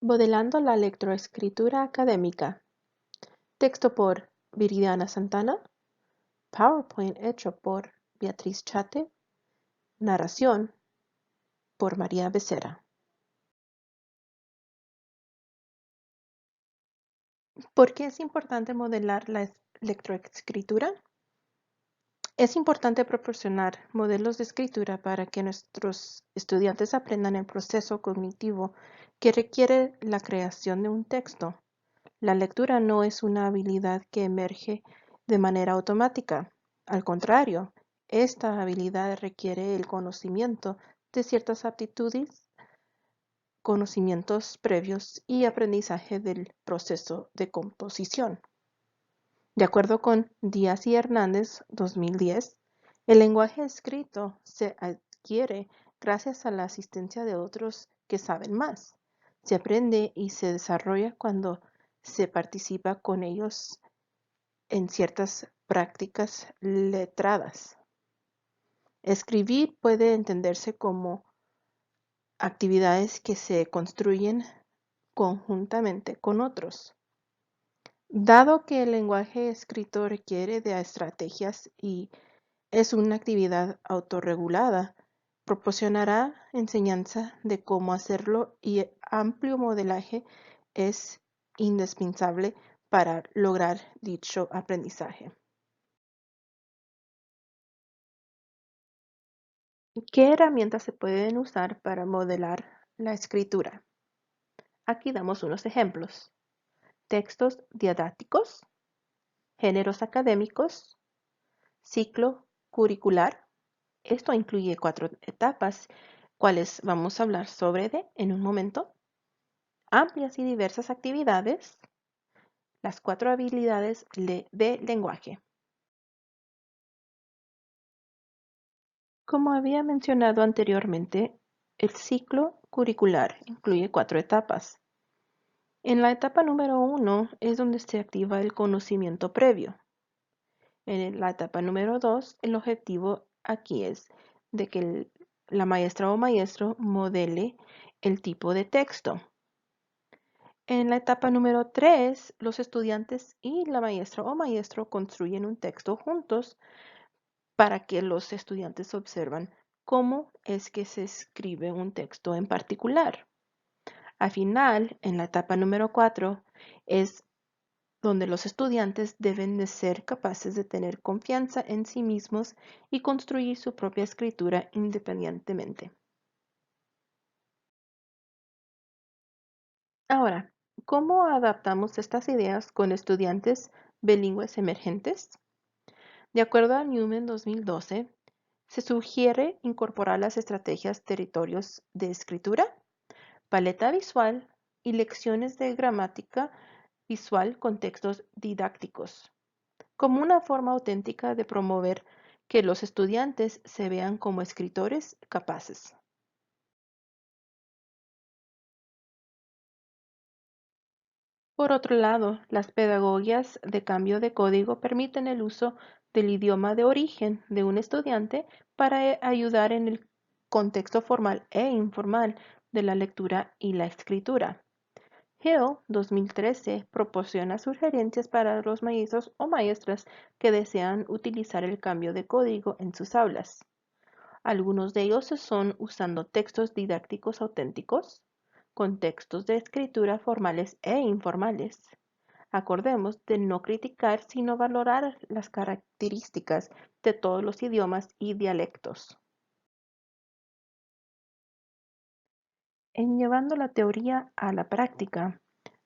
Modelando la lectoescritura académica. Texto por Viridiana Santana. PowerPoint hecho por Beatriz Chate. Narración por María Becerra. ¿Por qué es importante modelar la lectoescritura? Es importante proporcionar modelos de escritura para que nuestros estudiantes aprendan el proceso cognitivo que requiere la creación de un texto. La lectura no es una habilidad que emerge de manera automática. Al contrario, esta habilidad requiere el conocimiento de ciertas aptitudes, conocimientos previos y aprendizaje del proceso de composición. De acuerdo con Díaz y Hernández, 2010, el lenguaje escrito se adquiere gracias a la asistencia de otros que saben más. Se aprende y se desarrolla cuando se participa con ellos en ciertas prácticas letradas. Escribir puede entenderse como actividades que se construyen conjuntamente con otros. Dado que el lenguaje escrito requiere de estrategias y es una actividad autorregulada, proporcionará enseñanza de cómo hacerlo y amplio modelaje es indispensable para lograr dicho aprendizaje. ¿Qué herramientas se pueden usar para modelar la escritura? Aquí damos unos ejemplos. Textos didácticos, géneros académicos, ciclo curricular. Esto incluye 4 etapas, cuales vamos a hablar sobre en un momento. Amplias y diversas actividades. Las 4 habilidades de lenguaje. Como había mencionado anteriormente, el ciclo curricular incluye 4 etapas. En la etapa número 1 es donde se activa el conocimiento previo. En la etapa número 2, el objetivo aquí es de que la maestra o maestro modele el tipo de texto. En la etapa número 3, los estudiantes y la maestra o maestro construyen un texto juntos para que los estudiantes observen cómo es que se escribe un texto en particular. Al final, en la etapa número 4, es donde los estudiantes deben de ser capaces de tener confianza en sí mismos y construir su propia escritura independientemente. Ahora, ¿cómo adaptamos estas ideas con estudiantes bilingües emergentes? De acuerdo a Newman 2012, se sugiere incorporar las estrategias territorios de escritura, paleta visual y lecciones de gramática visual con textos didácticos, como una forma auténtica de promover que los estudiantes se vean como escritores capaces. Por otro lado, las pedagogías de cambio de código permiten el uso del idioma de origen de un estudiante para ayudar en el contexto formal e informal de la lectura y la escritura. Hill 2013 proporciona sugerencias para los maestros o maestras que desean utilizar el cambio de código en sus aulas. Algunos de ellos son usando textos didácticos auténticos, con textos de escritura formales e informales. Acordemos de no criticar, sino valorar las características de todos los idiomas y dialectos. En llevando la teoría a la práctica,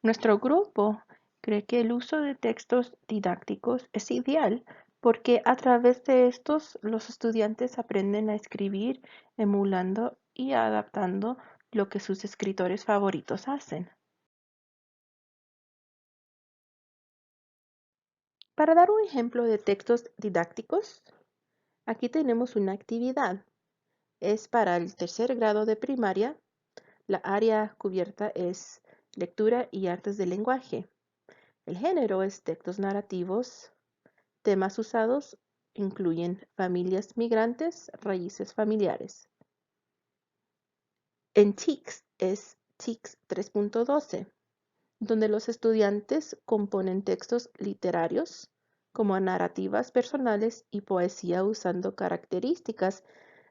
nuestro grupo cree que el uso de textos didácticos es ideal porque a través de estos los estudiantes aprenden a escribir emulando y adaptando lo que sus escritores favoritos hacen. Para dar un ejemplo de textos didácticos, aquí tenemos una actividad. Es para el tercer grado de primaria. La área cubierta es lectura y artes del lenguaje. El género es textos narrativos. Temas usados incluyen familias migrantes, raíces familiares. En TEKS es TICS 3.12, donde los estudiantes componen textos literarios como narrativas personales y poesía usando características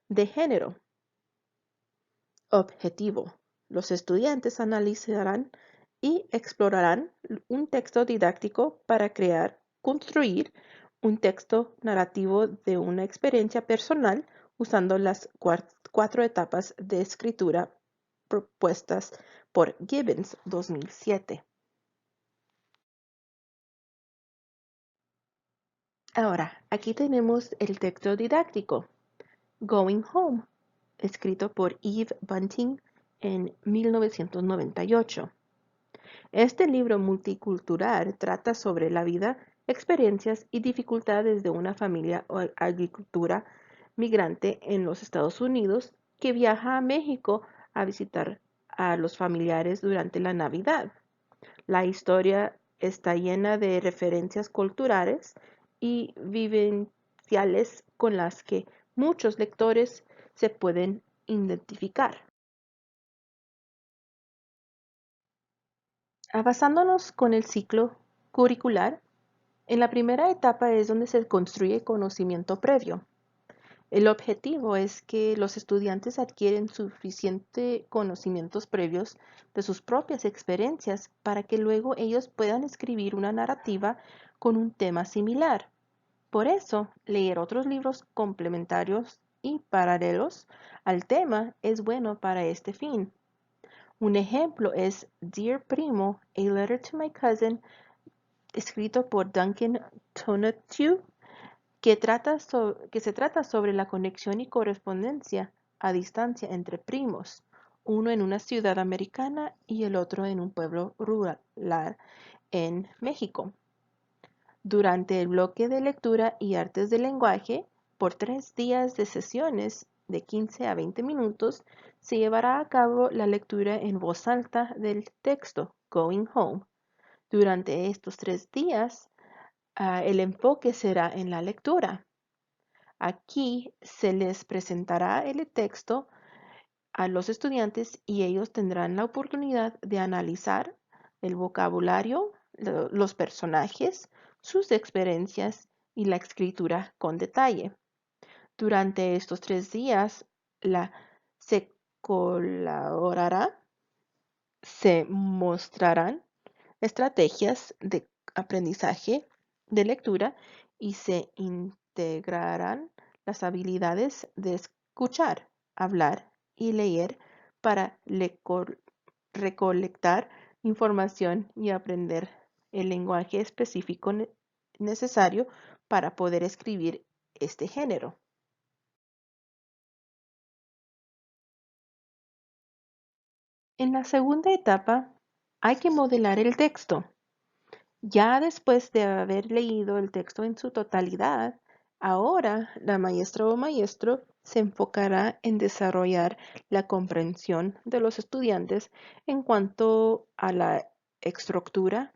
de género. Objetivo. Los estudiantes analizarán y explorarán un texto didáctico para construir un texto narrativo de una experiencia personal usando las cuatro etapas de escritura propuestas por Gibbons 2007. Ahora, aquí tenemos el texto didáctico, Going Home, escrito por Eve Bunting en 1998. Este libro multicultural trata sobre la vida, experiencias y dificultades de una familia o agricultura migrante en los Estados Unidos que viaja a México a visitar a los familiares durante la Navidad. La historia está llena de referencias culturales y vivenciales con las que muchos lectores se pueden identificar. Basándonos con el ciclo curricular, en la primera etapa es donde se construye conocimiento previo. El objetivo es que los estudiantes adquieren suficiente conocimientos previos de sus propias experiencias para que luego ellos puedan escribir una narrativa con un tema similar. Por eso, leer otros libros complementarios y paralelos al tema es bueno para este fin. Un ejemplo es Dear Primo, A Letter to My Cousin, escrito por Duncan Tonatiuh, que se trata sobre la conexión y correspondencia a distancia entre primos, uno en una ciudad americana y el otro en un pueblo rural en México. Durante el bloque de lectura y artes del lenguaje, por 3 días de sesiones de 15 a 20 minutos, se llevará a cabo la lectura en voz alta del texto Going Home. Durante estos 3 días, el enfoque será en la lectura. Aquí se les presentará el texto a los estudiantes y ellos tendrán la oportunidad de analizar el vocabulario, los personajes, sus experiencias y la escritura con detalle. Durante estos 3 días, se colaborará, se mostrarán estrategias de aprendizaje de lectura y se integrarán las habilidades de escuchar, hablar y leer para recolectar información y aprender el lenguaje específico necesario para poder escribir este género. En la segunda etapa, hay que modelar el texto. Ya después de haber leído el texto en su totalidad, ahora la maestra o maestro se enfocará en desarrollar la comprensión de los estudiantes en cuanto a la estructura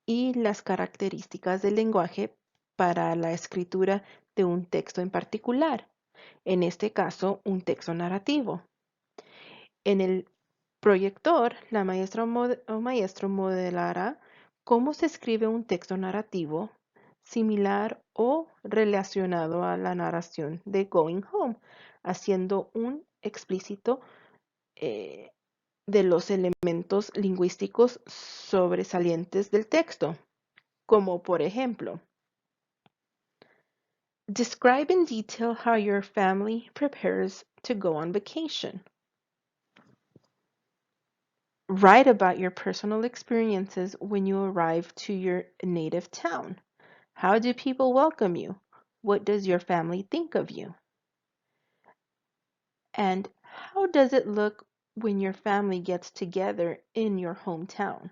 y las características del lenguaje para la escritura de un texto en particular, en este caso un texto narrativo. En el proyector, la maestra o maestro modelará cómo se escribe un texto narrativo similar o relacionado a la narración de Going Home, haciendo un explícito eh, de los elementos lingüísticos sobresalientes del texto, como por ejemplo, describe in detail how your family prepares to go on vacation. Write about your personal experiences when you arrive to your native town. How do people welcome you? What does your family think of you? And how does it look when your family gets together in your hometown?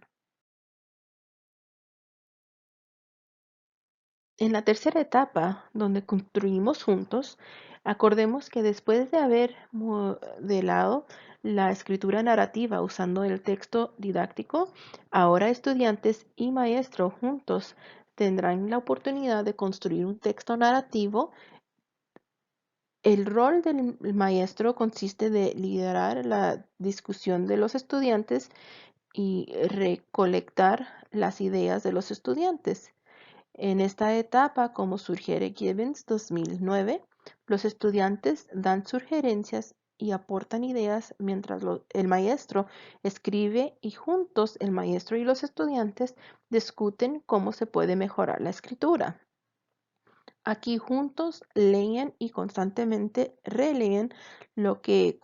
En la tercera etapa, donde construimos juntos, acordemos que después de haber modelado la escritura narrativa usando el texto didáctico, ahora estudiantes y maestro juntos tendrán la oportunidad de construir un texto narrativo El rol del maestro consiste de liderar la discusión de los estudiantes y recolectar las ideas de los estudiantes. En esta etapa, como sugiere Gibbons 2009, los estudiantes dan sugerencias y aportan ideas mientras el maestro escribe y juntos el maestro y los estudiantes discuten cómo se puede mejorar la escritura. Aquí juntos leen y constantemente releen lo que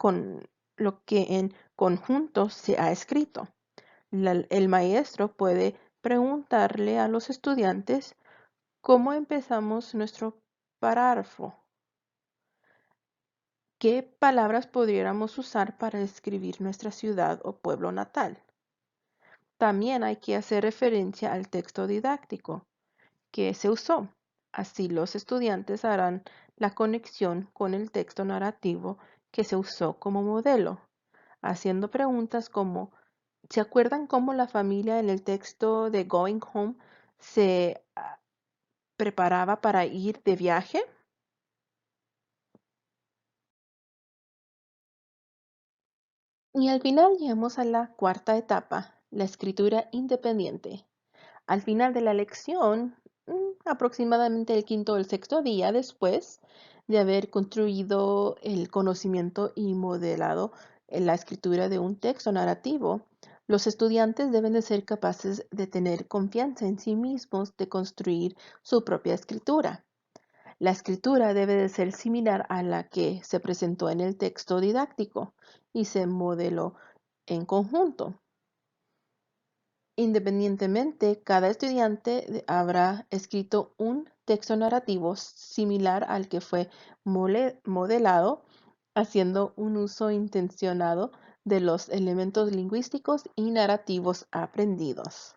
en conjunto se ha escrito. El maestro puede preguntarle a los estudiantes cómo empezamos nuestro párrafo. ¿Qué palabras podríamos usar para describir nuestra ciudad o pueblo natal? También hay que hacer referencia al texto didáctico que se usó. Así los estudiantes harán la conexión con el texto narrativo que se usó como modelo, haciendo preguntas como, ¿se acuerdan cómo la familia en el texto de Going Home se preparaba para ir de viaje? Y al final llegamos a la cuarta etapa, la escritura independiente. Al final de la lección, aproximadamente el quinto o el sexto día después de haber construido el conocimiento y modelado la escritura de un texto narrativo, los estudiantes deben de ser capaces de tener confianza en sí mismos, de construir su propia escritura. La escritura debe de ser similar a la que se presentó en el texto didáctico y se modeló en conjunto. Independientemente, cada estudiante habrá escrito un texto narrativo similar al que fue modelado, haciendo un uso intencionado de los elementos lingüísticos y narrativos aprendidos.